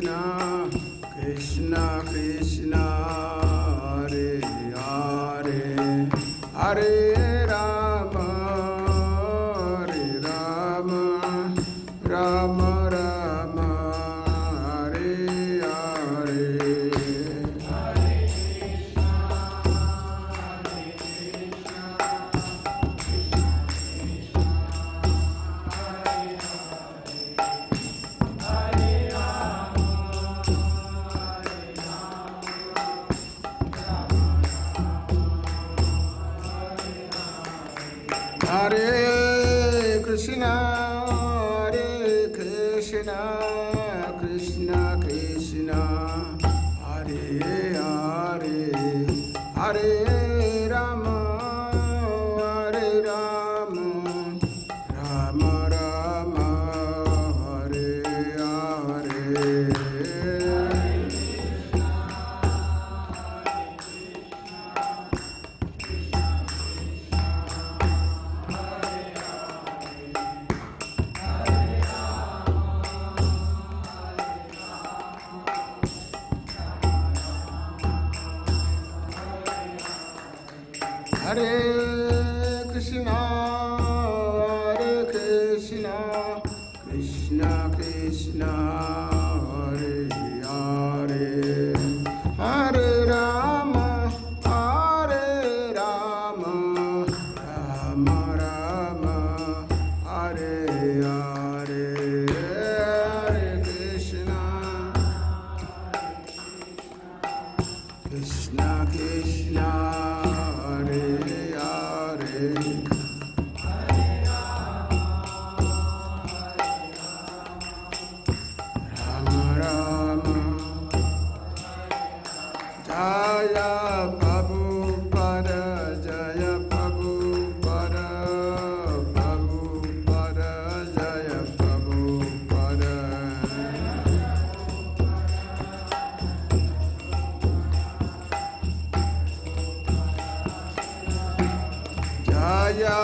Krishna, Krishna Krishna, Hare Hare, Hare Rama, Hare Rama, Rama Rama, Hare Hare. Hare Krishna, Hare Krishna, Krishna Krishna, Hare Hare, Hare Rama, Hare Rama, Rama Rama, Hare Hare. Hare Krishna, Hare Krishna, Krishna Krishna, Hare Hare, Hare Rama, Hare Rama, Rama Rama, Hare Hare. Hare Krishna, Krishna Krishna, Hare Hare, Rama Rama. Jaya Prabhupada, Jaya Prabhupada, Prabhupada, Jaya Prabhupada. Jaya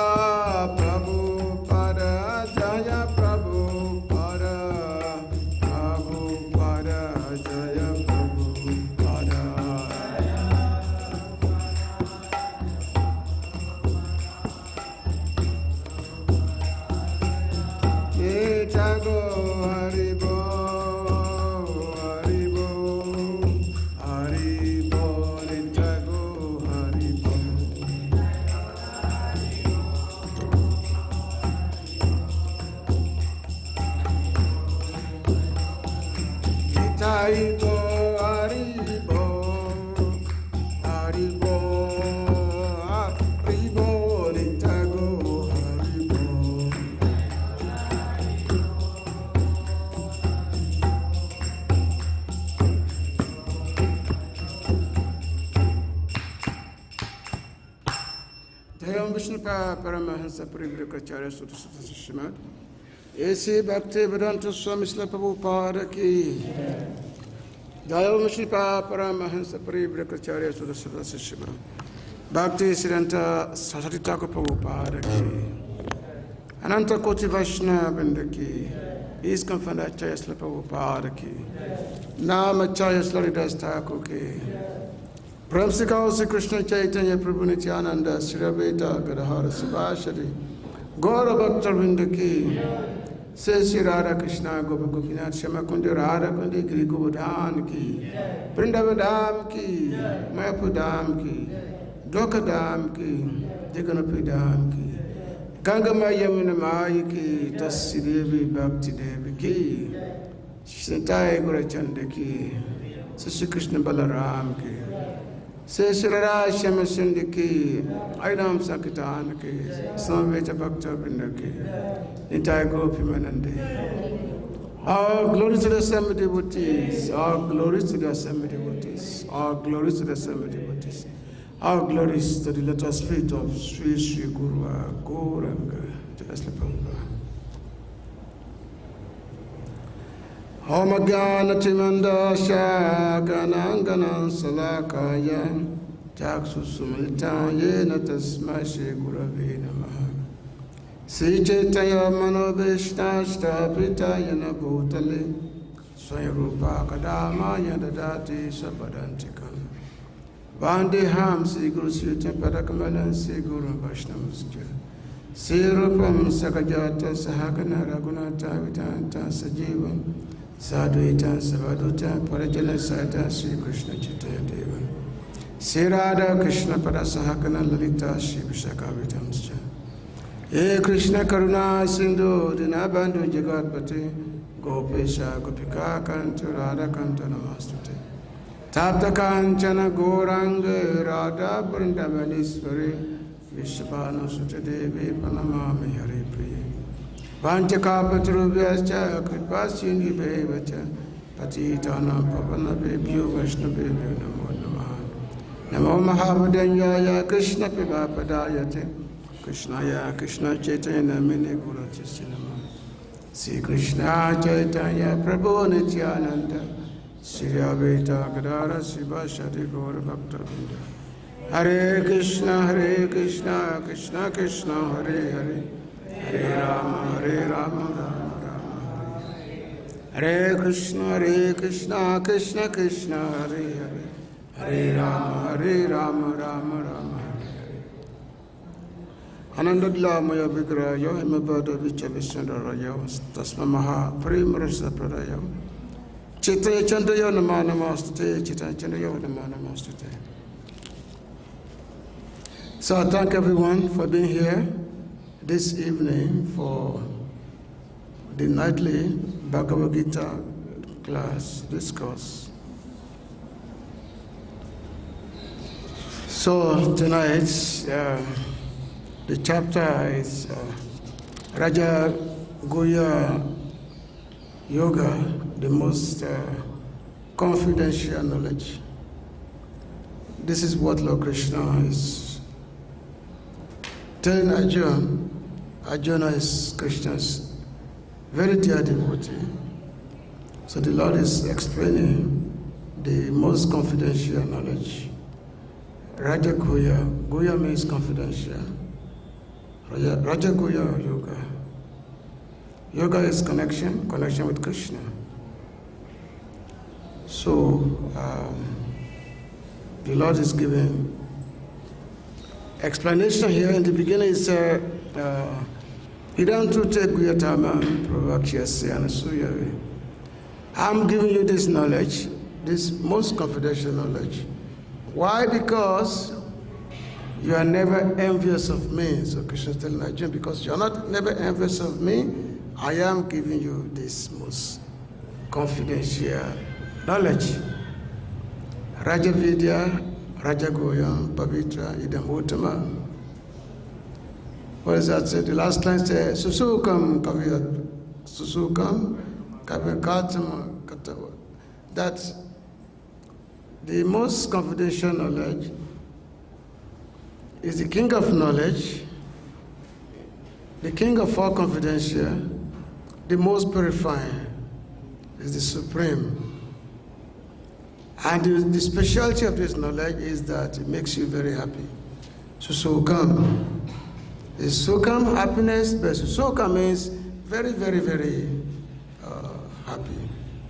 Prabhupada, Jaya Prabhupada, Prabhupada, Jaya Prabhupada. Nitago Haribo, Haribo, Haribo, Nitago Haribo. Nitago Haribo, Haribo, Haribo, Nitago Haribo. Devam Vishnu-pāḥ Paramahansa Purified Srimad A.C. Bhakti-vedanta Swami Srila Prabhupada ki. Devam Vishnu-pāḥ Paramahansa Purified Srimad Bhakti Siddhanta Saraswati Thakur Prabhupada ki. Ananta Koti Vaishnava Vrinda ki. ISKCON Founder Acharya Srila Prabhupada ki. Nam Acharya Srila Haridas Thakur ki. Prem Se Kaho Se Krishna Chaitanya Prabhu Nityananda Sri Advaita Gadadhara Sivasari Gaura Bhakta Vrinda ki. Se Sri Radha Krishna Gopa Gopinath Shama Kundi Radha Kundi Giri Govardhan ki. Vrindavan ki. Mayapur Dham ki. Dwaka Dham ki. Jagannath Dham ki. Ganga Maya Yamuna Maya ki. Tassi Devi Bhakti Devi ki. Shintai Gurachanda ki. Sri Krishna Balaram ki. Se Shirara Shama Sundi ki, Aidam Sankirtan ki, Samveta Bhakta Vrinda ki, Nitai Gopi Manande. All glory to the seven devotees, all glory to the seven devotees, all glory to the seven devotees, all glories to the lotus feet of Sri Sri Guru Gauranga. Om Jnana-timandasya Gananganan Salakaya Chaksusumilitaya Tasmai Shri Gurave Namaha Sri Chaitanya Manobhishta Sthapitaya Bhutale Swayrupa Kadamaya Dadati Sapadantikam Bandiham Sri Guru Sutam Padakamalan Sri Guru Vaishnamusja Sirupam Sakajata Sahagana Raghunata Vidanta Sajivam Sadhuita Savaduta Parajana Sata Sri Krishna Chaitanya Devan Sri Radha Krishna Parasahagana Lalita Sri Vishakavitamsja Ye Krishna Karuna Sindhu Dinabandhu Jagatpati Gopesha Gopika Kantu Radha Kantu Namastute Tapta Kanchana Gauranga Radha Vrindavanishwari Vishvana Sutta Devi Pranamami Hari Priye Vanchakapatrubhyascha Kripasindhubhyevacha Patitanam Pavanabhebhyo Vaishnavebhyo Namo Namaha Namo Mahavadanyaya Krishna Pivapadayate Krishnaya Krishna Chaitanya Namine Guru Chaitanya Sri Krishna Chaitanya Prabhu Nityananda Sri Advaita Gadara Srivasadi Gaura Bhakta Vrinda Hare Krishna Krishna Krishna Hare Hare Hare Rama Rama Rama Hare Krishna Krishna Krishna Hare Hare Hare Rama Rama Rama Anandadla Maya Vigrayo Himabada Vichavisandarayo Tasma Maha Primrasa Pradayo Chitaya Chandayo Nama Namastute Chitaya Chandayo Nama Namastute. So I thank everyone for being here this evening for the nightly Bhagavad Gita class discourse. So tonight, the chapter is Raja Guhya Yoga, the most confidential knowledge. This is what Lord Krishna is telling Arjuna. Arjuna is Krishna's very dear devotee. So the Lord is explaining the most confidential knowledge. Raja Guhya, Guhya means confidential. Raja Guhya Yoga. Yoga is connection with Krishna. So the Lord is giving explanation here. In the beginning, it said, I'm giving you this knowledge, this most confidential knowledge. Why? Because you are never envious of me. So Krishna is telling Arjuna, because you are not never envious of me, I am giving you this most confidential knowledge. Raja-vidyā, Raja-goyam, Pavitra, Idam Uttama. What does that say? The last line says, Susukam Kaviyat, Susukam Kavikatam Katava. That's the most confidential knowledge is the king of knowledge, the king of all confidential, the most purifying, is the supreme. And the specialty of this knowledge is that it makes you very happy. Susukam. The sukam, happiness, but susukam means very, very, very happy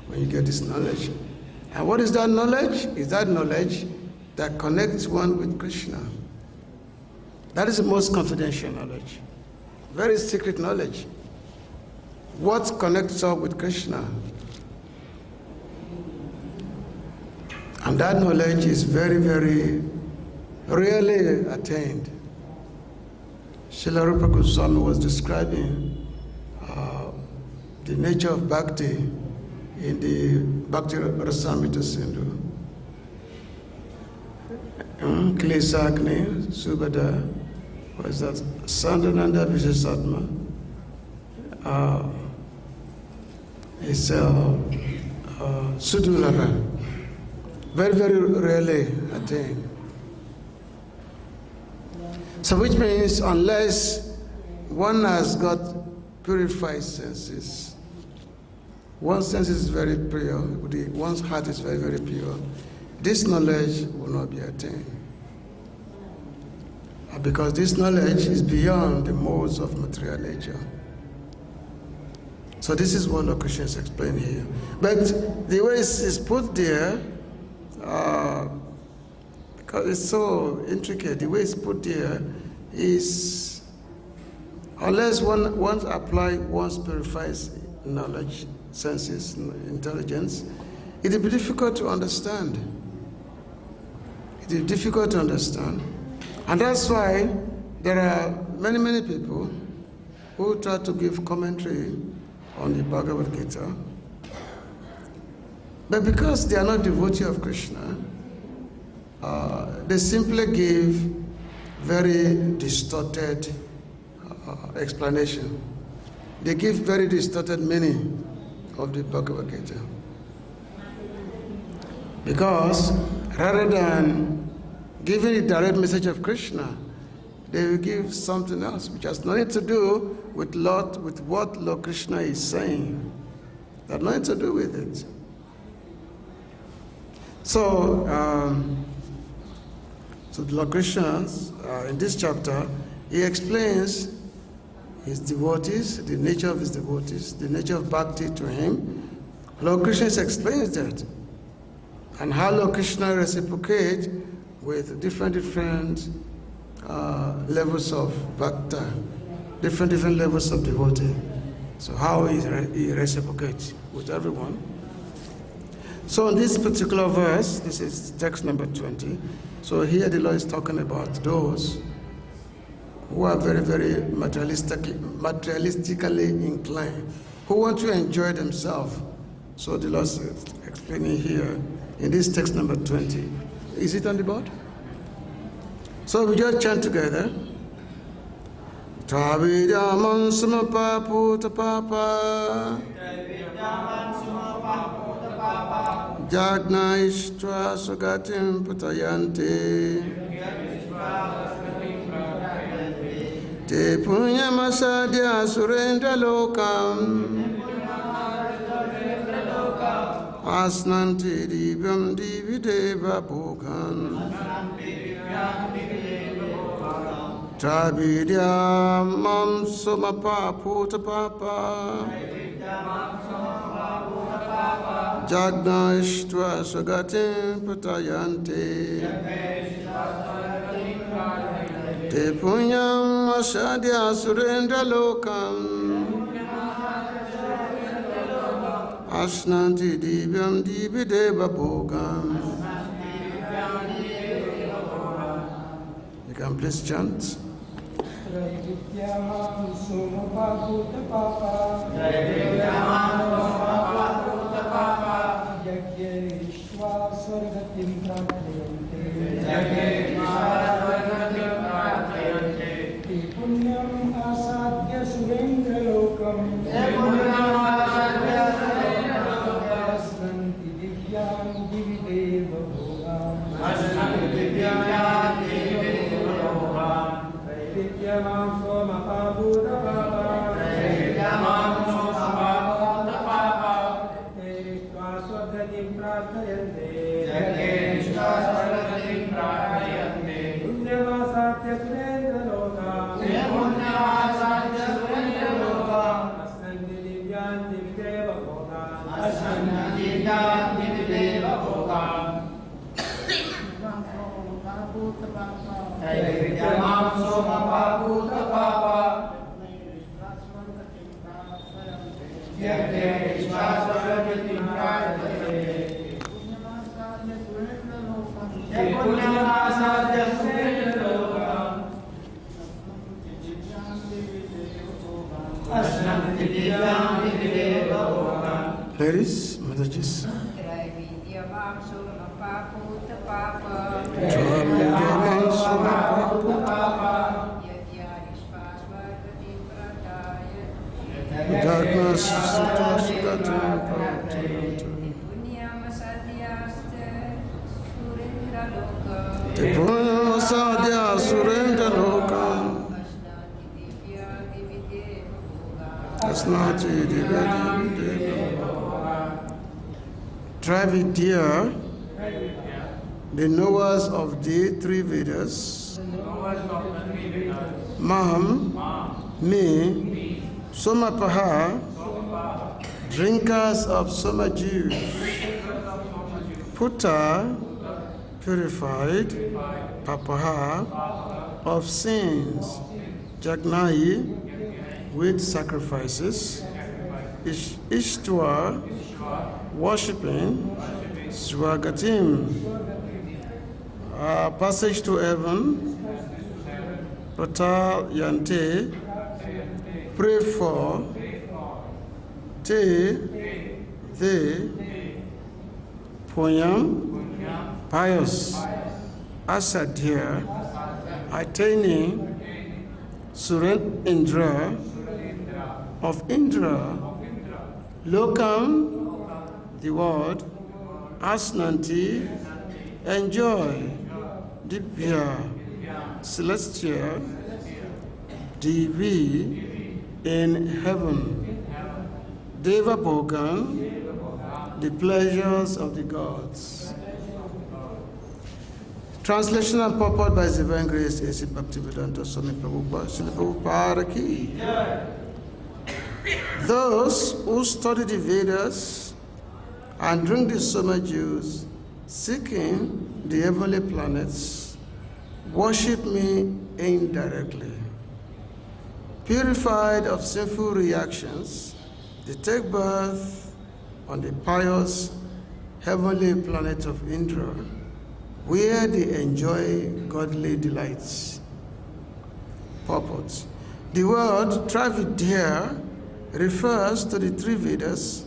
when you get this knowledge. And what is that knowledge? Is that knowledge that connects one with Krishna. That is the most confidential knowledge. Very secret knowledge. What connects us with Krishna? And that knowledge is very, very rarely attained. Srila Rupa Goswami was describing the nature of bhakti in the Bhakti Rasamrita Sindhu. Klesakni, Subhada, what is that? Sandhananda Vishesatma. It's Sudulava. Very, very rarely attained. So which means unless one has got purified senses, one's sense is very pure, one's heart is very, very pure, this knowledge will not be attained. Because this knowledge is beyond the modes of material nature. So this is what Lord Krishna is explaining here. But the way it's put there, because it's so intricate, the way it's put there is, unless one applies one's purified knowledge, senses, intelligence, it will be difficult to understand. It is difficult to understand. And that's why there are many, many people who try to give commentary on the Bhagavad Gita. But because they are not devotee of Krishna, they simply give very distorted explanation. They give very distorted meaning of the Bhagavad Gita. Because rather than giving the direct message of Krishna, they will give something else, which has nothing to do with what Lord Krishna is saying. They have nothing to do with it. So Lord Krishna, in this chapter, he explains his devotees, the nature of his devotees, the nature of bhakti to him. Lord Krishna explains that, and how Lord Krishna reciprocates with different levels of bhakti, different levels of devotee. So how he reciprocates with everyone. So in this particular verse, this is text number 20. So here the Lord is talking about those who are very, very materialistically inclined, who want to enjoy themselves. So the Lord is explaining here in this text number 20. Is it on the board? So we just chant together. Trai-vidyā soma-pāḥ pūta-pāpā yajñair svar-gatiṁ prārthayante te puṇyam āsādya surendra-lokam aśnanti divyān divi deva-bhogān trai-vidyā soma-pāḥ pūta-pāpā yajñair svar-gatiṁ prārthayante te puṇyam āsādya surendra-lokam aśnanti divyān divi deva-bhogān. You can please chant. Trai-vidyā soma-pāḥ pūta-pāpā yajñair svar-gatiṁ prārthayante te puṇyam āsādya surendra-lokam aśnanti divyān divi deva-bhogān trai-vidyā soma-pāḥ pūta-pāpā svar-gatiṁ prārthayante puṇyam āsādya surendra-lokam aśnanti divyān divi deva-bhogān trai-vidyā soma-pāḥ pūta-pāpā yajñair svar-gatiṁ prārthayante puṇyam āsādya surendra-lokam aśnanti divyān divi deva-bhogān. Ladies, messages. Trai-vidyā soma-pāḥ pūta-pāpā Trai-vidyā soma-pāḥ pūta-pāpā yajñair svar-gatiṁ yajñair svar-gatiṁ prārthayante puṇyam āsādya surendra-lokam te puṇyam āsādya surendra-lokam aśnanti divi deva-bhogān. Trai-vidyā, the knowers of the three Vedas, Maham, me, soma-pāḥ, drinkers of soma-juice, puta, purified, pāpāḥ, of sins, yajñair, with sacrifices, iṣṭvā, worshipping, svar-gatiṁ. Passage to heaven, prārthayante, pray for, puṇyam, pious, āsādya, attaining, surendra-lokam, of Indra, lokam, the word, aśnanti, enjoy, divyān, celestial, divi, in heaven, deva-bhogān, the pleasures of the gods. Translation and purport by His Divine Grace A.C. Bhaktivedanta Swami Prabhupada ki. Those who study the Vedas and drink the soma-juice, seeking the heavenly planets, worship me indirectly. Purified of sinful reactions, they take birth on the pious heavenly planet of Indra, where they enjoy godly delights. Purport. The word trai-vidyāḥ refers to the three Vedas,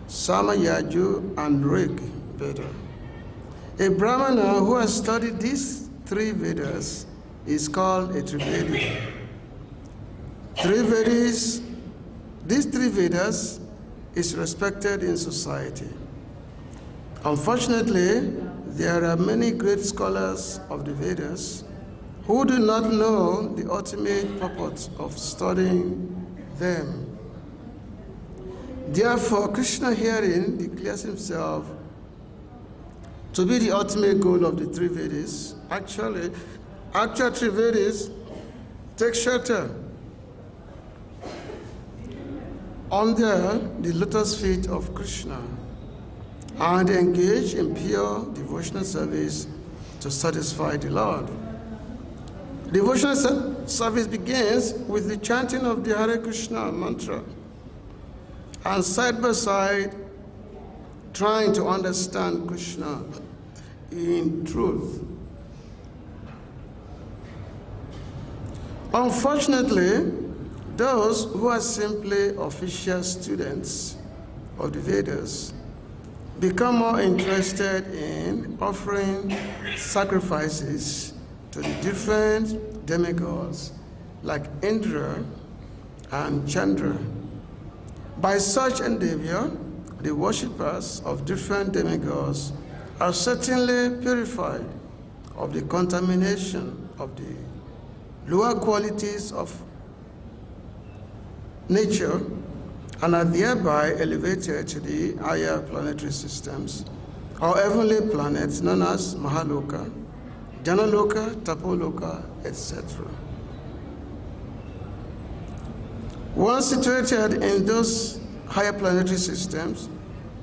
Sama, Yajñair, and Rig Veda. A Brahmana who has studied these three Vedas is called a trai-vidyā. These three Vedas is respected in society. Unfortunately, there are many great scholars of the Vedas who do not know the ultimate purpose of studying them. Therefore, Krishna herein declares himself to be the ultimate goal of the three Vedas. Actual three Vedas take shelter under the lotus feet of Krishna and engage in pure devotional service to satisfy the Lord. Devotional service begins with the chanting of the Hare Krishna mantra, and side by side trying to understand Krishna in truth. Unfortunately, those who are simply official students of the Vedas become more interested in offering sacrifices to the different demigods like Indra and Chandra. By such endeavor, the worshippers of different demigods are certainly purified of the contamination of the lower qualities of nature and are thereby elevated to the higher planetary systems or heavenly planets known as Mahaloka, Janaloka, Tapoloka, etc. Once situated in those higher planetary systems,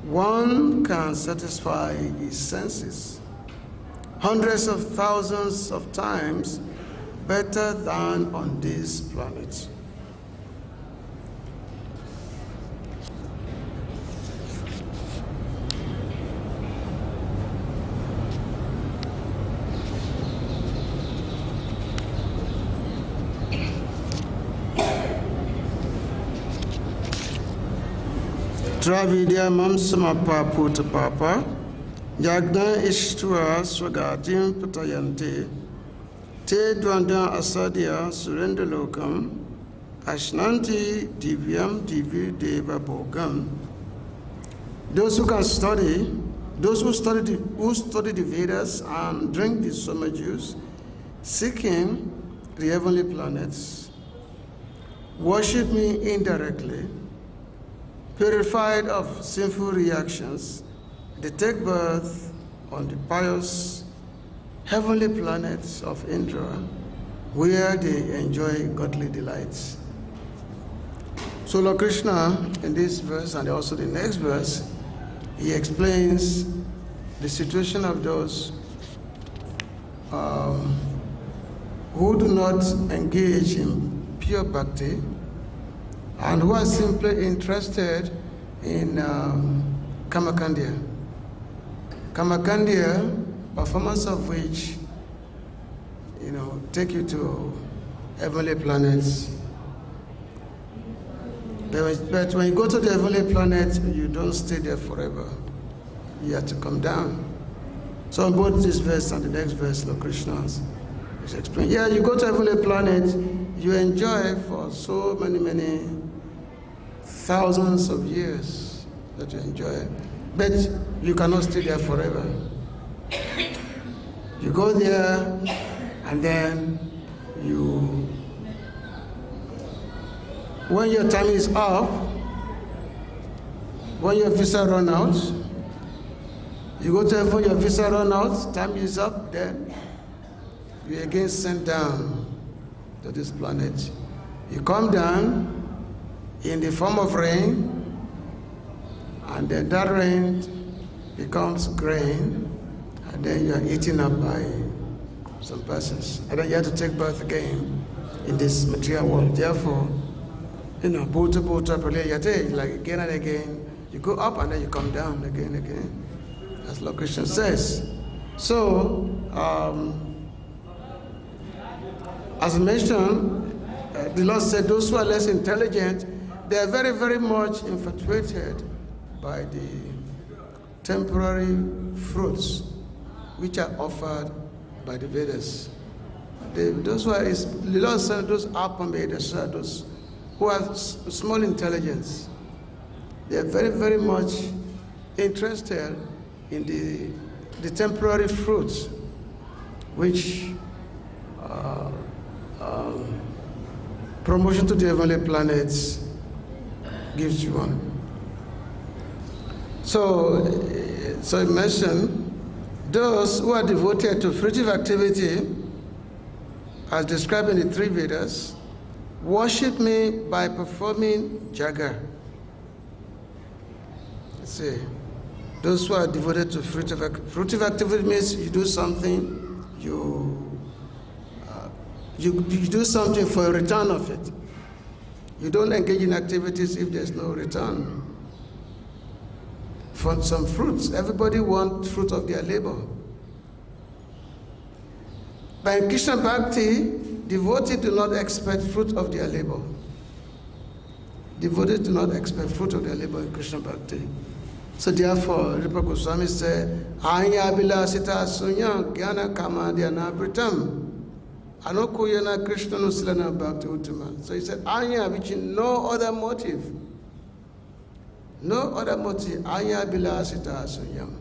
one can satisfy his senses hundreds of thousands of times better than on this planet. Trai-vidyā mam soma-pāḥ pūta-pāpā, yajñair iṣṭvā svar-gatiṁ prārthayante, te dvandam āsādya surendra-lokam, aśnanti divyān divi deva-bhogān. Those who study the Vedas and drink the soma-juice, seeking the heavenly planets, worship me indirectly. Purified of sinful reactions, they take birth on the pious heavenly planets of Indra, where they enjoy godly delights. So Lord Krishna, in this verse and also the next verse, he explains the situation of those who do not engage in pure bhakti and who are simply interested in kamakandya. Kamakandya, performance of which, take you to heavenly planets. But when you go to the heavenly planet, you don't stay there forever. You have to come down. So in both this verse and the next verse, Lord Krishna is explaining. Yeah, you go to heavenly planet, you enjoy for so many thousands of years that you enjoy, but you cannot stay there forever. You go there, and then when your time is up, when your visa run out, you go to heaven, your visa run out, time is up, then you again sent down to this planet. You come down in the form of rain, and then that rain becomes grain, and then you are eaten up by some persons. And then you have to take birth again in this material world. Therefore, pūta-pāpā, like again and again, you go up and then you come down again and again, as Lord Krishna says. So, as I mentioned, the Lord said those who are less intelligent, they are very, very much infatuated by the temporary fruits which are offered by the Vedas. Those who are, the Lord said, those those who have small intelligence, they are very, very much interested in the temporary fruits which promotion to the heavenly planets gives you one. So it mentioned those who are devoted to fruitive activity, as described in the three Vedas, worship me by performing jaga. See, those who are devoted to fruitive activity means you do something, you do something for a return of it. You don't engage in activities if there's no return. For some fruits, everybody wants fruit of their labor. By Krishna Bhakti, devotees do not expect fruit of their labor. Devotees do not expect fruit of their labor in Krishna Bhakti. So therefore, Rupa Goswami said, Anya bilasita sunya gyana kama dhyana pritam. Anokuyana Krishna nusilana bhakti uttama. So he said, Anya, which is no other motive. No other motive. Anya bilasita sunyam.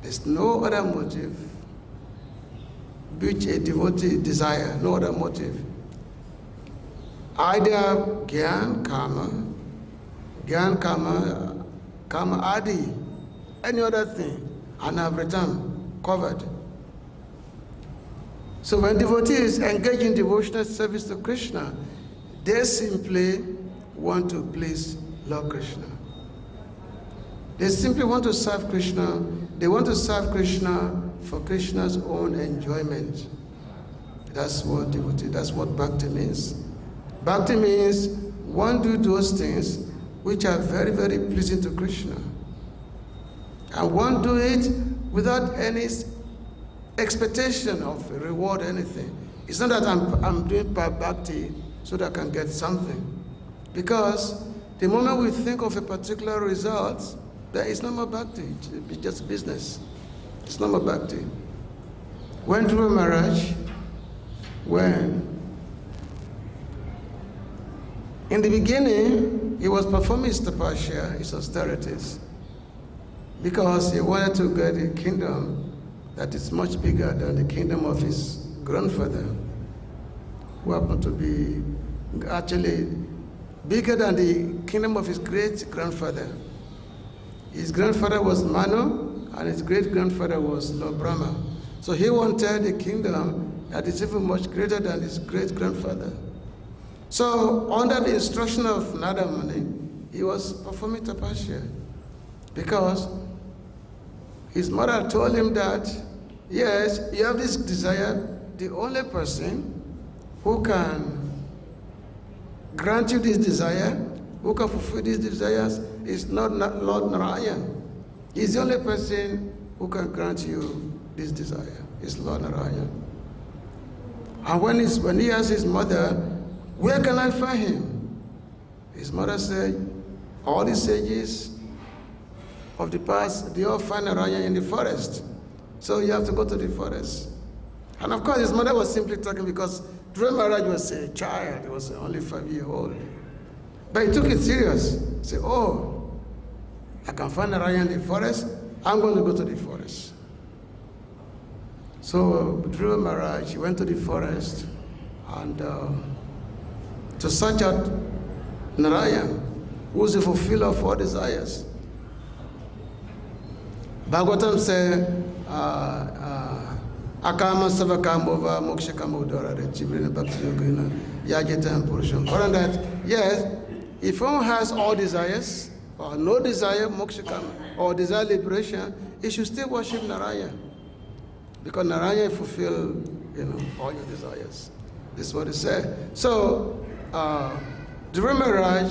There's no other motive which a devotee desire, no other motive. Either gyan, karma adi, any other thing, anavritam, covered. So when devotees engage in devotional service to Krishna, they simply want to please Lord Krishna. They simply want to serve Krishna. They want to serve Krishna for Krishna's own enjoyment. That's what devotee, that's what bhakti means. Bhakti means one do those things which are very, very pleasing to Krishna. And one do it without any expectation of reward or anything. It's not that I'm doing bhakti so that I can get something. Because the moment we think of a particular result, there is no more bhakti. It's just business. It's not more bhakti. When Dhruva Maharaj, in the beginning, he was performing his tapasya, his austerities, because he wanted to get a kingdom that is much bigger than the kingdom of his grandfather, who happened to be actually bigger than the kingdom of his great-grandfather. His grandfather was Manu, and his great-grandfather was Lord Brahma. So he wanted a kingdom that is even much greater than his great-grandfather. So under the instruction of Narada Muni, he was performing tapasya because his mother told him that, yes, you have this desire. The only person who can grant you this desire, who can fulfill these desires, is not Lord Narayan. He's the only person who can grant you this desire. It's Lord Narayan. And when he asked his mother, where can I find him? His mother said, all the sages of the past, they all find Narayan in the forest. So you have to go to the forest. And of course, his mother was simply talking because Dhruva Maharaj was a child. He was only 5-year-old. But he took it serious. He said, oh, I can find Narayan in the forest. I'm going to go to the forest. So Dhruva Maharaj, he went to the forest and to search out Narayan, who is the fulfiller of all desires. Bhagavatam says, Akama Savakambova Mokshakamo Dorare Chibrina Bhakti Yogina Yajñair Purusham. Or that, yes, if one has all desires, or no desire, mokshakam, or desire liberation, he should still worship Narayan. Because Narayan fulfill, all your desires. This is what it said. So, Dhruva Maharaj,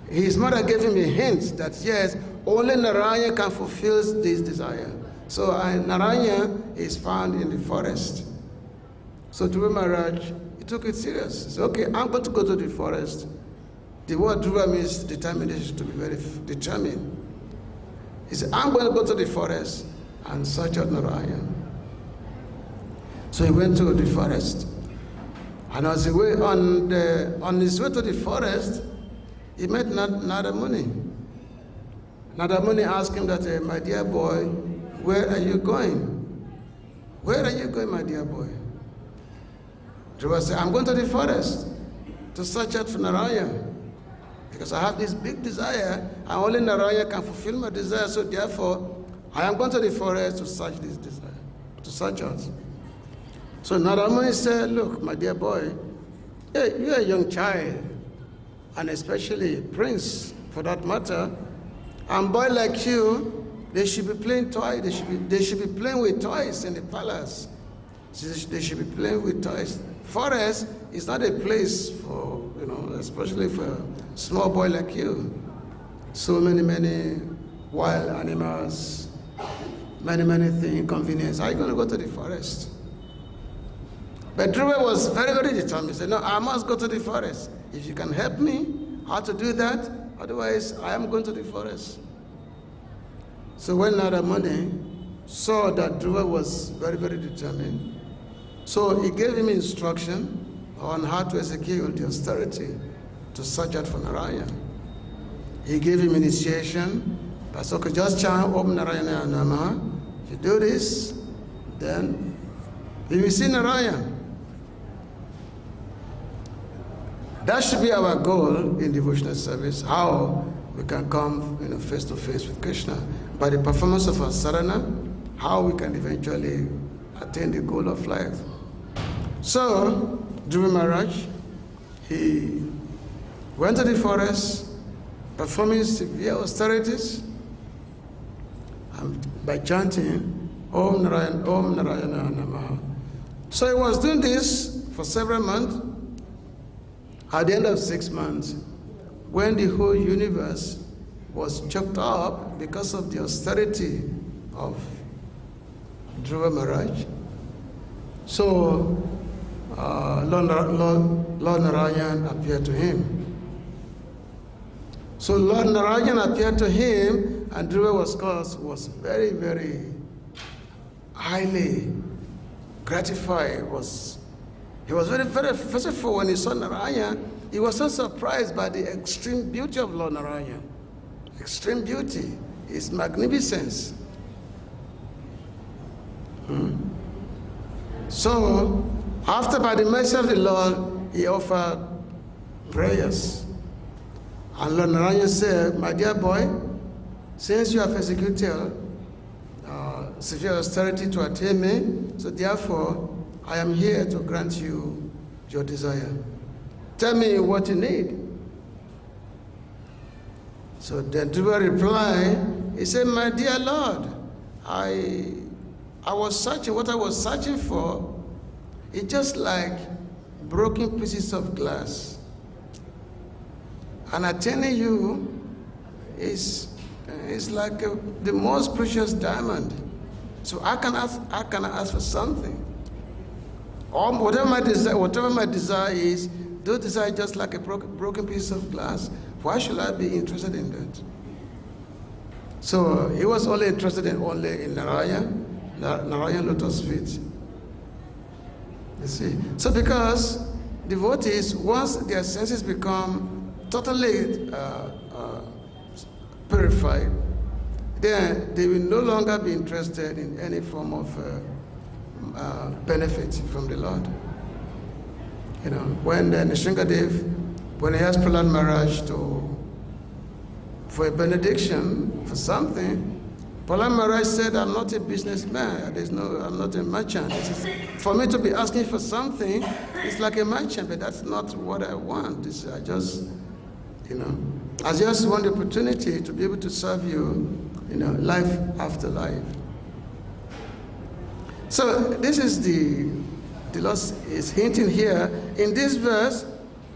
his mother gave him a hint that yes, only Narayan can fulfill this desire. So Narayan is found in the forest. So Dhruva Maharaj, he took it serious. He said, okay, I'm going to go to the forest. The word Dhruva means determination, to be very determined. He said, I'm going to go to the forest and search out Narayan. So he went to the forest. And on his way to the forest, he met Narada Muni. Narada Muni asked him that, my dear boy, where are you going? Where are you going, my dear boy? Dhruva said, I'm going to the forest to search out for Narayan. Because I have this big desire, and only Narayan can fulfill my desire, so therefore, I am going to the forest to search this desire, to search out. So Narada Muni said, look, my dear boy, hey, you're a young child, and especially a prince, for that matter, and boy like you, they should be playing toys, they should be playing with toys in the palace. They should be playing with toys. Forest is not a place for, especially for a small boy like you. So many wild animals, many things, inconvenience. How are you going to go to the forest? But Dhruva was very determined. He said, no, I must go to the forest. If you can help me how to do that, otherwise I am going to the forest. So when Narada Muni saw that Dhruva was very determined, so he gave him instruction on how to execute the austerity to search out for Narayan. He gave him initiation. That's okay, just chant Om Narayana Namaha. If you do this, then you will see Narayan. That should be our goal in devotional service, how we can come face to face with Krishna. By the performance of our sadhana, how we can eventually attain the goal of life. So, Dhruva Maharaj, he went to the forest, performing severe austerities, and by chanting Om Narayana Namaha. So he was doing this for several months. At the end of 6 months, when the whole universe was choked up because of the austerity of Dhruva Maharaj, so Lord Narayan appeared to him. So Lord Narayan appeared to him, and Dhruva was very highly gratified. He was very first of all, when he saw Narayan, he was so surprised by the extreme beauty of Lord Narayan. Extreme beauty, his magnificence. So, after, by the mercy of the Lord, he offered prayers. And Lord Narayan said, my dear boy, since you have executed severe austerity to attain me, so therefore, I am here to grant you your desire. Tell me what you need. So the Deva replied, he said, my dear Lord, I was searching, what I was searching for, it's just like broken pieces of glass. And attaining you is like the most precious diamond. So I can ask for something. Or whatever my desire is, those desire just like a broken piece of glass. Why should I be interested in that? So he was only interested in Narayan lotus feet. You see. So because devotees, once their senses become totally purified, then they will no longer be interested in any form of benefit from the Lord. You know, when Nisringadev, when he asked Prahlad Maharaj for a benediction for something, Prahlad Maharaj said, I'm not a businessman, I'm not a merchant. For me to be asking for something, it's like a merchant, but that's not what I want. I just want the opportunity to be able to serve you, life after life. So this is the Lord is hinting here. In this verse,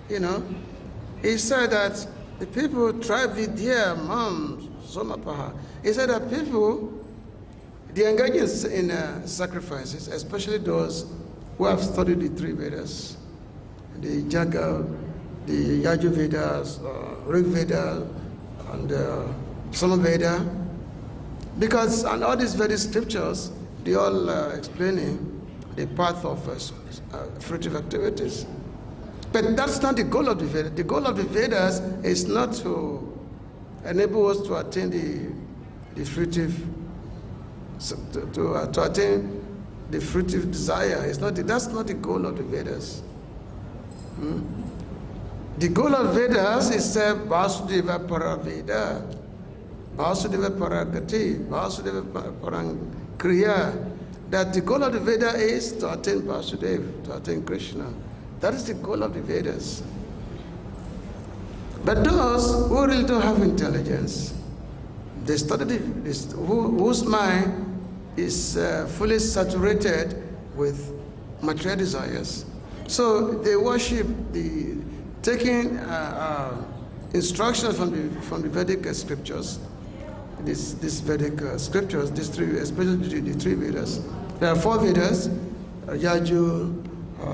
he said that the people trai-vidyā, soma-pāḥ. He said that people, they engage in sacrifices, especially those who have studied the three Vedas, the Jaga, the Yajñair, Rig Veda, and Sama-Veda. Because on all these Vedic scriptures, they all explaining the path of fruitive activities. But that's not the goal of the Vedas. The goal of the Vedas is not to enable us to attain the fruitive, to attain the fruitive desire. That's not the goal of the Vedas. The goal of Vedas is Vasudeva Paraveda, Vasudeva Paragati, Vasudeva Parankriya. That the goal of the Veda is to attain Vasudeva, to attain Krishna. That is the goal of the Vedas. But those who really don't have intelligence, they study whose mind is fully saturated with material desires. So they worship taking instructions from the Vedic scriptures. These Vedic scriptures, especially the three Vedas. There are four Vedas: Yajñair,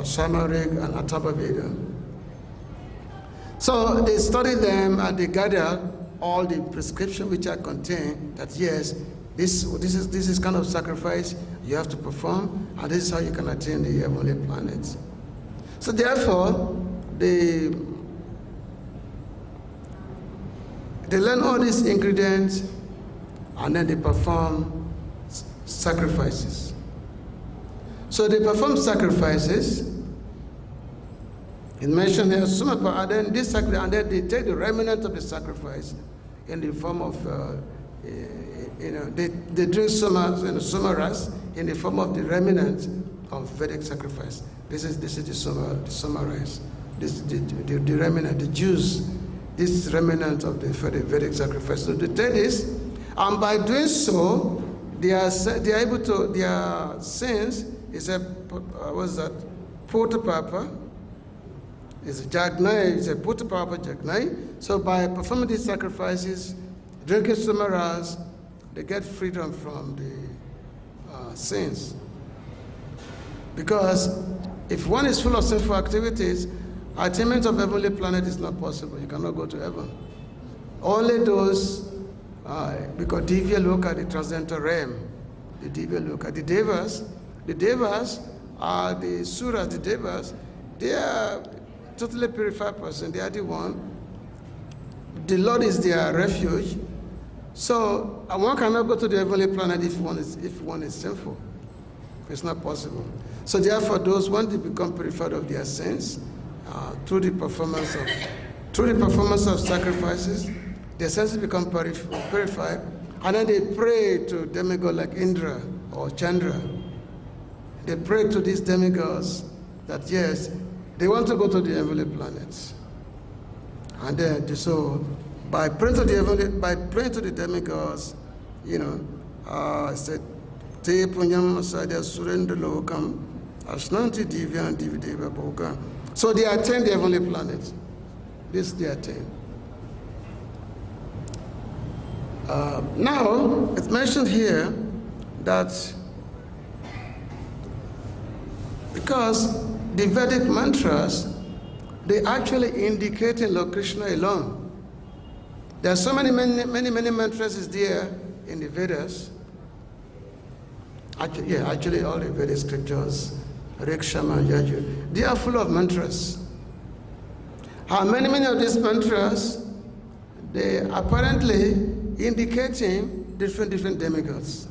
Samarik, and Atharva Veda. So they study them and they gather all the prescriptions which are contained. That yes, this is kind of sacrifice you have to perform, and this is how you can attain the heavenly planets. So therefore, they learn all these ingredients, and then they perform sacrifices. So they perform sacrifices. It mentioned here soma-pāḥ, and then then they take the remnant of the sacrifice in the form of, they drink soma-ras in the form of the remnant of Vedic sacrifice. This is the soma-ras. This the remnant, the juice. This is remnant of the Vedic sacrifice. So they take this, and by doing so, they are able to, their sins is pūta-pāpā, is a yajñair, is a pūta-pāpā yajñair. So by performing these sacrifices, drinking soma-ras, they get freedom from the sins. Because if one is full of sinful activities, attainment of heavenly planet is not possible. You cannot go to heaven. Only those, because divyān, the transcendental realm, the divyān, the devas are the suras, the devas, they are totally purified person. They are the one. The Lord is their refuge. So one cannot go to the heavenly planet if one is sinful. It's not possible. So therefore, those want to become purified of their sins through the performance of sacrifices, their senses become purified, and then they pray to demigods like Indra or Chandra. They pray to these demigods that yes, They want to go to the heavenly planets. And then, so by praying to the demigods, I said, te puṇyam āsādya surendra-lokam, aśnanti divyān, divi, deva-bhogān. So they attain the heavenly planet. This they attain. Now, it's mentioned here that because the Vedic mantras, they actually indicate Lord Krishna alone. There are so many mantras is there in the Vedas. Actually all the Vedic scriptures, Rik, Shama, Yajñair, they are full of mantras. Many of these mantras, they apparently indicating different demigods.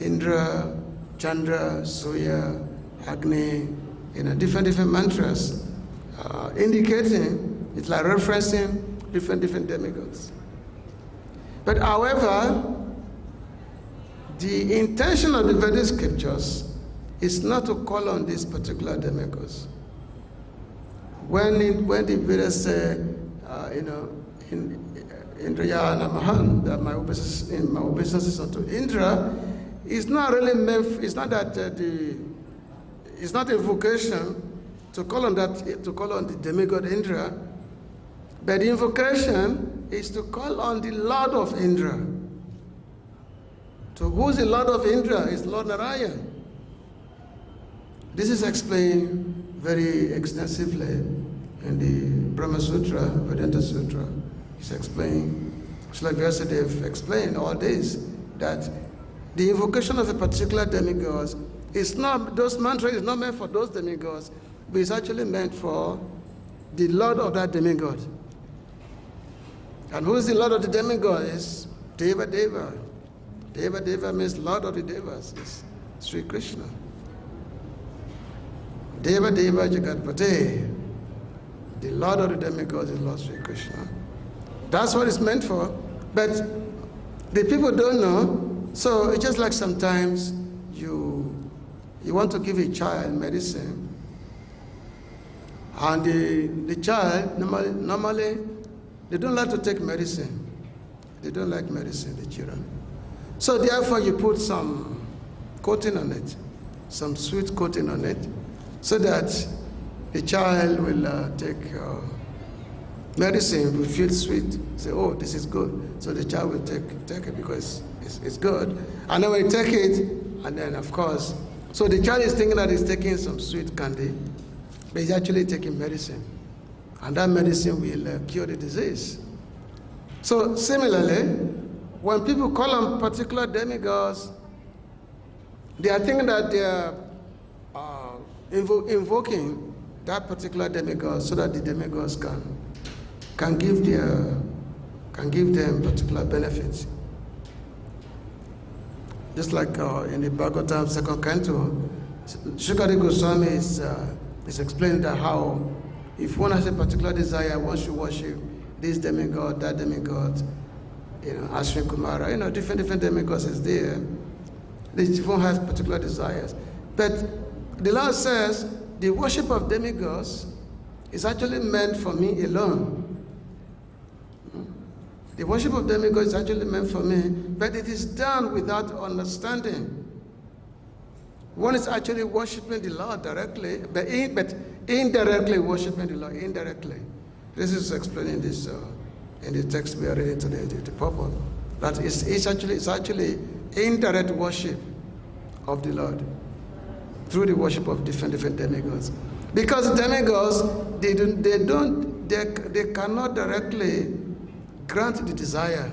Indra, Chandra, Surya, Agni, different mantras indicating, it's like referencing different demigods. But however, the intention of the Vedic scriptures is not to call on these particular demigods. When the Vedas say, Indraya Namahan, that my obeisances unto Indra, it's not really meant. It's not that it's not a vocation to call on the demigod Indra, but the invocation is to call on the Lord of Indra. So who's the Lord of Indra? Is Lord Narayan. This is explained very extensively in the Brahma Sutra, Vedanta Sutra. It's explained, Srila Vyasadeva explained all this, that the invocation of a particular demigod is not, those mantras is not meant for those demigods, but it's actually meant for the Lord of that demigod. And who is the Lord of the demigod? Is Deva-Deva. Deva-Deva means Lord of the Devas. It's Sri Krishna. Deva-Deva Jagatpate. The Lord of the demigods is Lord Sri Krishna. That's what it's meant for. But the people don't know. So it's just like sometimes you want to give a child medicine, and the child normally they don't like to take medicine. They don't like medicine, the children. So therefore you put some coating on it, some sweet coating on it, so that the child will take medicine, will feel sweet, say, oh, this is good. So the child will take it because it's good. And then we take it, and then of course, so the child is thinking that he's taking some sweet candy, but he's actually taking medicine. And that medicine will cure the disease. So similarly, when people call on particular demigods, they are thinking that they are invoking that particular demigod so that the demigods can give them particular benefits. Just like in the Bhagavatam 2nd canto, Shukari Goswami is explaining that how if one has a particular desire, one should worship this demigod, that demigod, Ashwin Kumara, different demigods is there. They won't have particular desires. But the Lord says the worship of demigods is actually meant for me alone. The worship of demigods is actually meant for me, but it is done without understanding. One is actually worshiping the Lord directly, but indirectly worshiping the Lord, indirectly. This is explaining this in the text we are reading today, the purport. That it's actually indirect worship of the Lord through the worship of different demigods. Because demigods, they cannot directly grant the desire.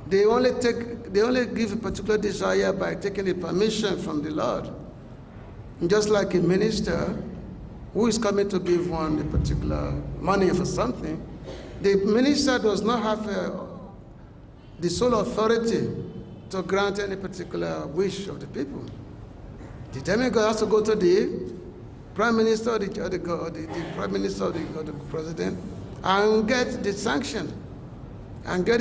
They only give a particular desire by taking the permission from the Lord. Just like a minister who is coming to give one a particular money for something, the minister does not have the sole authority to grant any particular wish of the people. The demigod has to go to the prime minister or the prime minister or the president and get the sanction, and get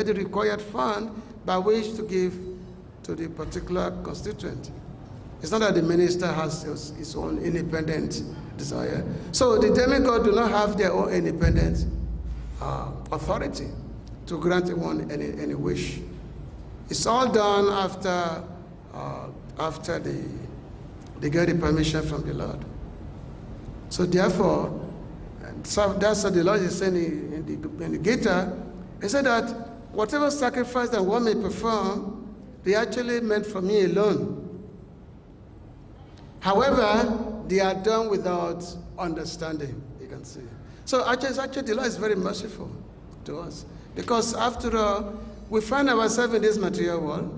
the required fund by which to give to the particular constituent. It's not that the minister has his own independent desire. So the demigod do not have their own independent authority to grant one any wish. It's all done after they get the permission from the Lord. So therefore, that's what the Lord is saying in the Gita. He said that whatever sacrifice that one may perform, they actually meant for me alone. However, they are done without understanding, you can see. So actually the Lord is very merciful to us. Because after all, we find ourselves in this material world,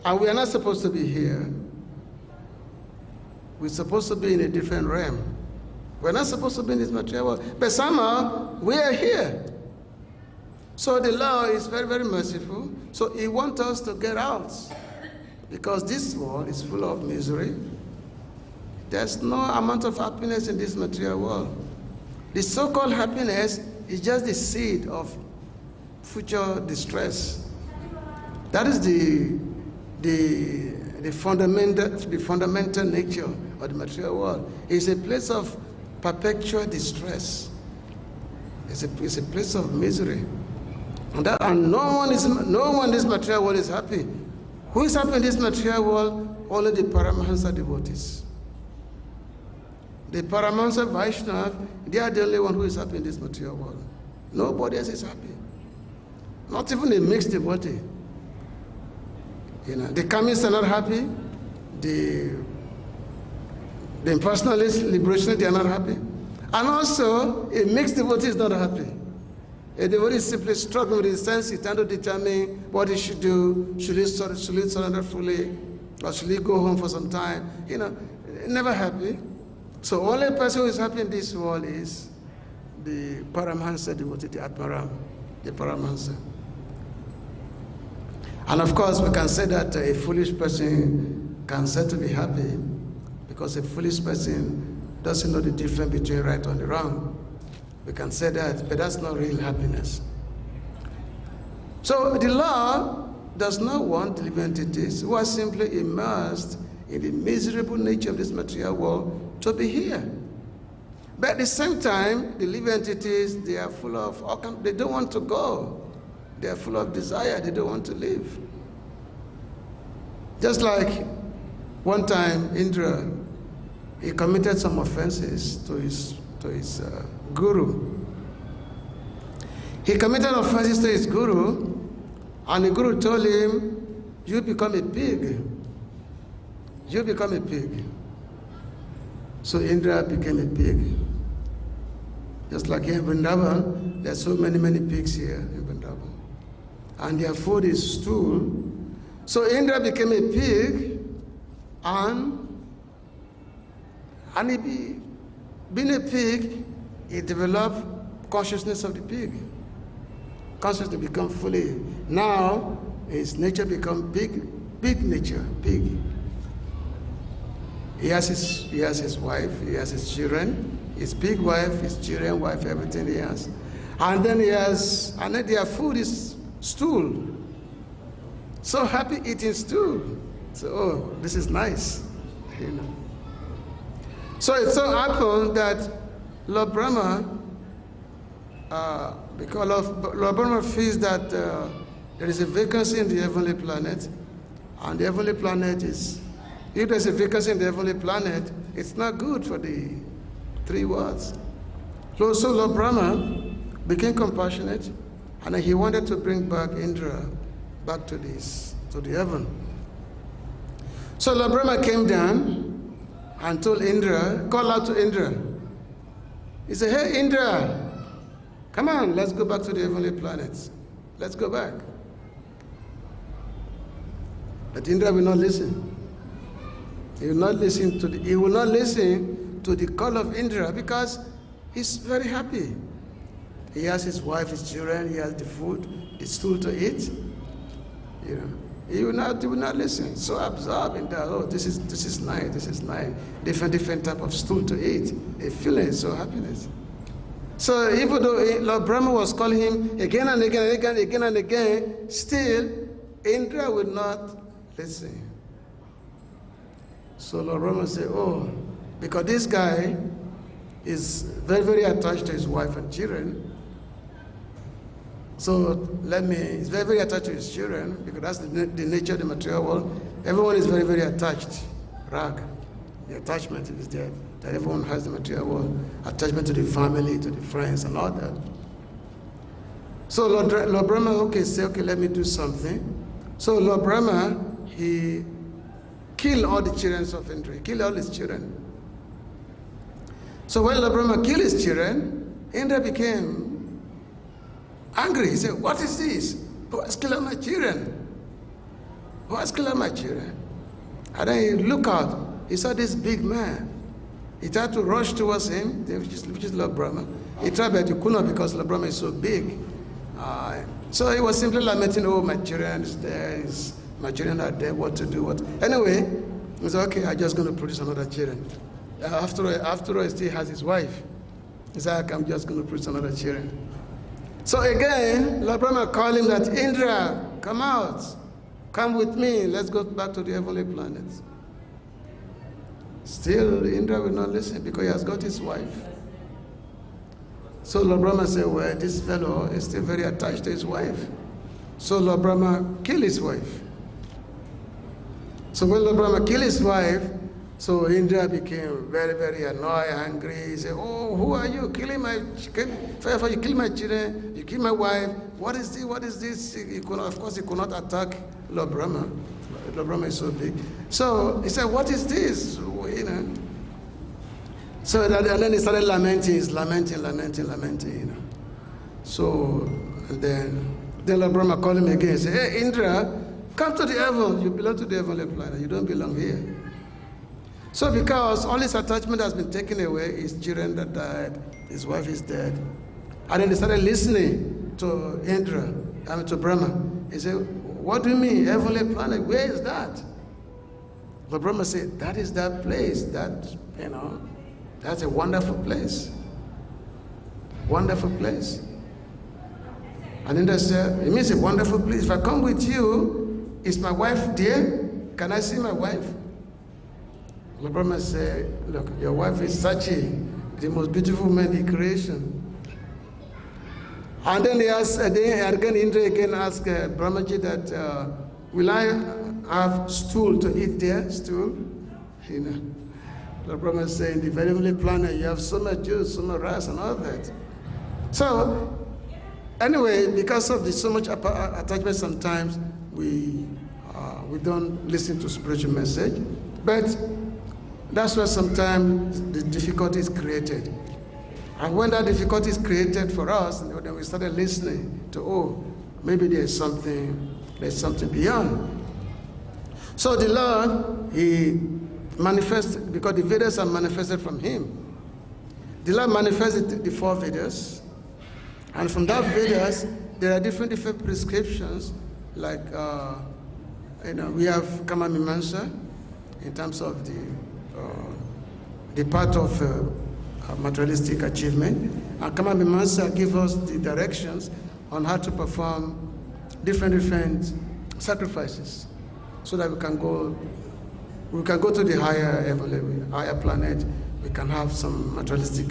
and we are not supposed to be here. We're supposed to be in a different realm. We're not supposed to be in this material world, but somehow we are here. So the Lord is very, very merciful. So He wants us to get out, because this world is full of misery. There's no amount of happiness in this material world. The so-called happiness is just the seed of future distress. That is the fundamental nature of the material world. It's a place of perpetual distress. It's a place of misery. And no one in this material world is happy. Who is happy in this material world? Only the Paramahansa devotees. The Paramahansa Vaishnava, they are the only one who is happy in this material world. Nobody else is happy. Not even a mixed devotee. The Kamists are not happy. The impersonalists, liberationists, they are not happy. And also, a mixed devotee is not happy. A devotee is simply struggling with his senses, trying to determine what he should do. Should he surrender fully? Or should he go home for some time? Never happy. So only person who is happy in this world is the Paramahansa devotee, the Atmaram, the Paramahansa. And of course, we can say that a foolish person can say to be happy, because a foolish person doesn't know the difference between right and wrong. We can say that, but that's not real happiness. So the Lord does not want living entities who are simply immersed in the miserable nature of this material world to be here. But at the same time, the living entities, they are full of, they don't want to go. They are full of desire, they don't want to live. Just like one time, Indra, he committed some offenses to his guru. He committed offenses to his guru, and the guru told him, you become a pig. You become a pig. So Indra became a pig. Just like here in Vrindavan, there are so many pigs here in Vrindavan. And their food is stool. So Indra became a pig, and being a pig, he developed consciousness of the pig. Consciousness become fully. Now his nature become pig nature, pig. He has his wife, he has his children, his pig wife, his children, wife, everything he has. And then their food is stool. So happy eating stool. So, this is nice. So it so happened that Lord Brahma, because Lord Brahma feels that there is a vacancy in the heavenly planet, and the heavenly planet is, if there's a vacancy in the heavenly planet, it's not good for the three worlds. So Lord Brahma became compassionate, and he wanted to bring back Indra back to the heaven. So Lord Brahma came down and told Indra, called out to Indra. He said, hey Indra, come on, let's go back to the heavenly planets. Let's go back. But Indra will not listen. He will not listen to the call of Indra, because he's very happy. He has his wife, his children, he has the food, the stool to eat. He will not listen. So absorbed in that, oh, this is nice. Different type of stool to eat. A feeling so happiness. So even though Lord Brahma was calling him again and again, still Indra would not listen. So Lord Brahma said, oh, because this guy is very, very attached to his wife and children. So he's very, very attached to his children, because that's the nature of the material world. Everyone is very, very attached. Rag, the attachment is there. That everyone has the material world, attachment to the family, to the friends, and all that. So Lord Brahma, let me do something. So Lord Brahma, he killed all the children of Indra. He killed all his children. So when Lord Brahma killed his children, Indra became angry. He said, what is this? Who has killed all my children? Who has killed all my children? And then he looked out. He saw this big man. He tried to rush towards him, which is Lord Brahma. He tried, but he could not, because Lord Brahma is so big. So he was simply lamenting, oh, my children is there. My children are dead. What to do? What? Anyway, he said, okay, I'm just going to produce another children. After all, he still has his wife. He said, I'm just going to produce another children. So again, Lord Brahma called him that, Indra, come out. Come with me. Let's go back to the heavenly planets. Still, Indra will not listen, because he has got his wife. So Lord Brahma said, well, this fellow is still very attached to his wife. So Lord Brahma killed his wife. So when Lord Brahma killed his wife, so Indra became very, very annoyed, angry. He said, oh, who are you? Killing my children? First you kill my children, you kill my wife. What is this? What is this? Of course, he could not attack Lord Brahma. Lord Brahma is so big. So he said, what is this? You know. So and then he started lamenting. He's lamenting. You know. So and then Lord Brahma called him again. He said, hey, Indra, come to the heaven. You belong to the heavenly planet. You don't belong here. So because all his attachment has been taken away, his children that died, his wife is dead. And then he started listening to to Brahma. He said, what do you mean, heavenly planet? Where is that? But Brahma said, that is that place. That's a wonderful place. Wonderful place. And Indra said, it means a wonderful place. If I come with you, is my wife there? Can I see my wife? Lord Brahma said, look, your wife is Sachi, the most beautiful woman in creation. And then Indra again asked Brahmaji that, will I have stool to eat there? Stool? You know. Lord Brahma is saying, the very heavenly planet, you have so much juice, so much rice, and all that. So, anyway, because of so much attachment, sometimes we don't listen to spiritual message. But that's where sometimes the difficulty is created. And when that difficulty is created for us, then we started listening to, oh, maybe there's something beyond. So the Lord, he manifested, because the Vedas are manifested from him. The Lord manifested the 4 Vedas. And from that Vedas, there are different prescriptions, like, we have Kama Mimamsa, in terms of the part of materialistic achievement. And Kama Mimamsa gives us the directions on how to perform different sacrifices, so that we can go to the higher planet. We can have some materialistic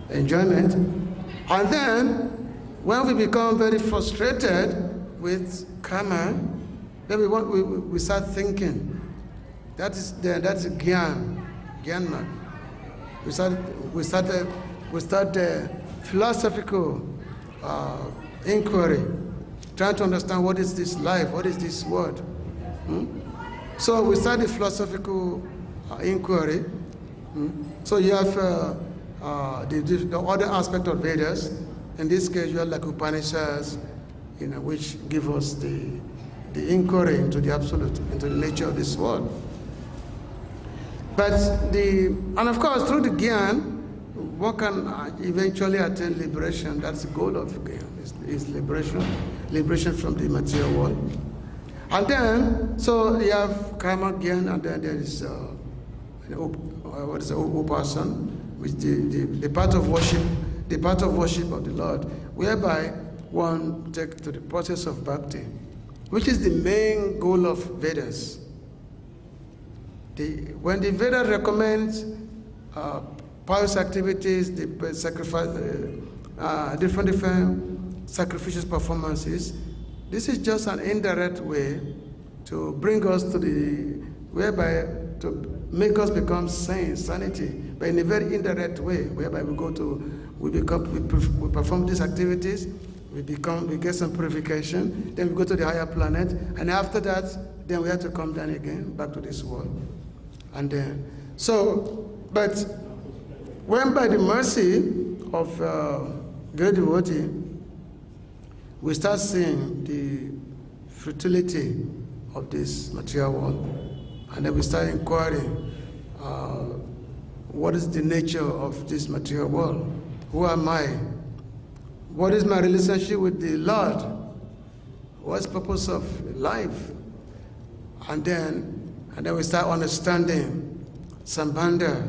enjoyment. And then, when we become very frustrated with karma, then we start thinking. That's Gyanma. We start philosophical inquiry, trying to understand what is this life, what is this world. So we start the philosophical inquiry. So you have the other aspect of Vedas. In this case, you have like Upanishads, which give us the inquiry into the absolute, into the nature of this world. And of course, through the Gyan, one can eventually attain liberation. That's the goal of Gyan, is liberation from the material world. And then, so you have karma Gyan, and then there is Upasan, which the part of worship, of the Lord, whereby one takes to the process of bhakti, which is the main goal of Vedas. When the Vedas recommends pious activities, the sacrifice, different sacrificial performances, this is just an indirect way to bring us to whereby to make us become sanity, but in a very indirect way, whereby we perform these activities, we get some purification, then we go to the higher planet, and after that, then we have to come down again, back to this world. And then, but when by the mercy of great devotee, we start seeing the futility of this material world, and then we start inquiring, what is the nature of this material world? Who am I? What is my relationship with the Lord? What's the purpose of life? And then we start understanding Sambandha,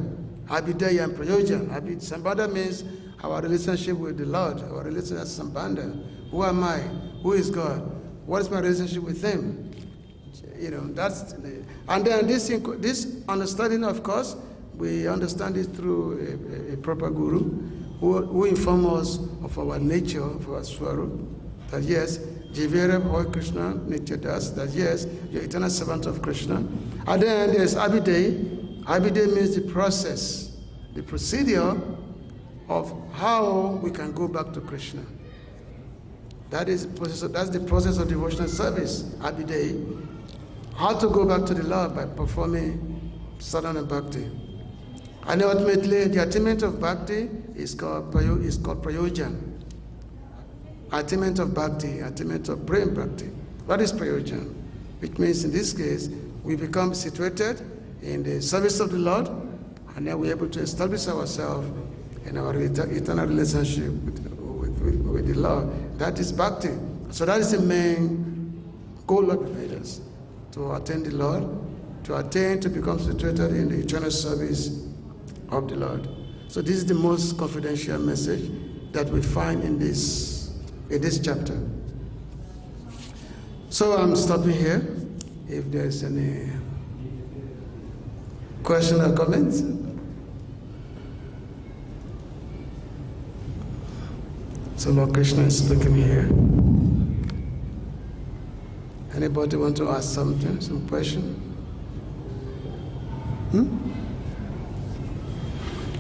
Abhidaya and Prayojan. Sambandha means our relationship with the Lord, our relationship as Sambandha. Who am I? Who is God? What is my relationship with Him? And then this understanding, of course, we understand it through a proper guru who informs us of our nature, of our swarup, that yes, Jivyān Krishna, nature does, that yes, you're eternal servant of Krishna. And then there's Abhidaya. Abhidaya means the process, the procedure of how we can go back to Krishna. That's the process of devotional service, Abhidaya. How to go back to the Lord by performing sadhana bhakti. And ultimately, the attainment of bhakti is called prayojan. Attainment of bhakti, attainment of brain bhakti. What is prayojan? Which means in this case, we become situated in the service of the Lord, and then we're able to establish ourselves in our eternal relationship with the Lord. That is bhakti. So that is the main goal of the Vedas, to attain the Lord, to become situated in the eternal service of the Lord. So this is the most confidential message that we find in this chapter. So I'm stopping here. If there's any question or comments. So Lord Krishna is speaking here. Anybody want to ask something, some question?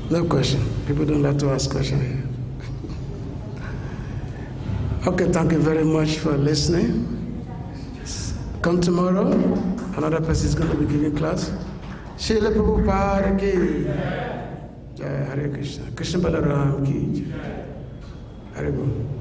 No question. People don't like to ask questions here. Okay, thank you very much for listening. Come tomorrow, another person is going to be giving class. Srila Prabhupada ki Jai, Hare Krishna. Krishna Balaram ki Jai. Hare Bol.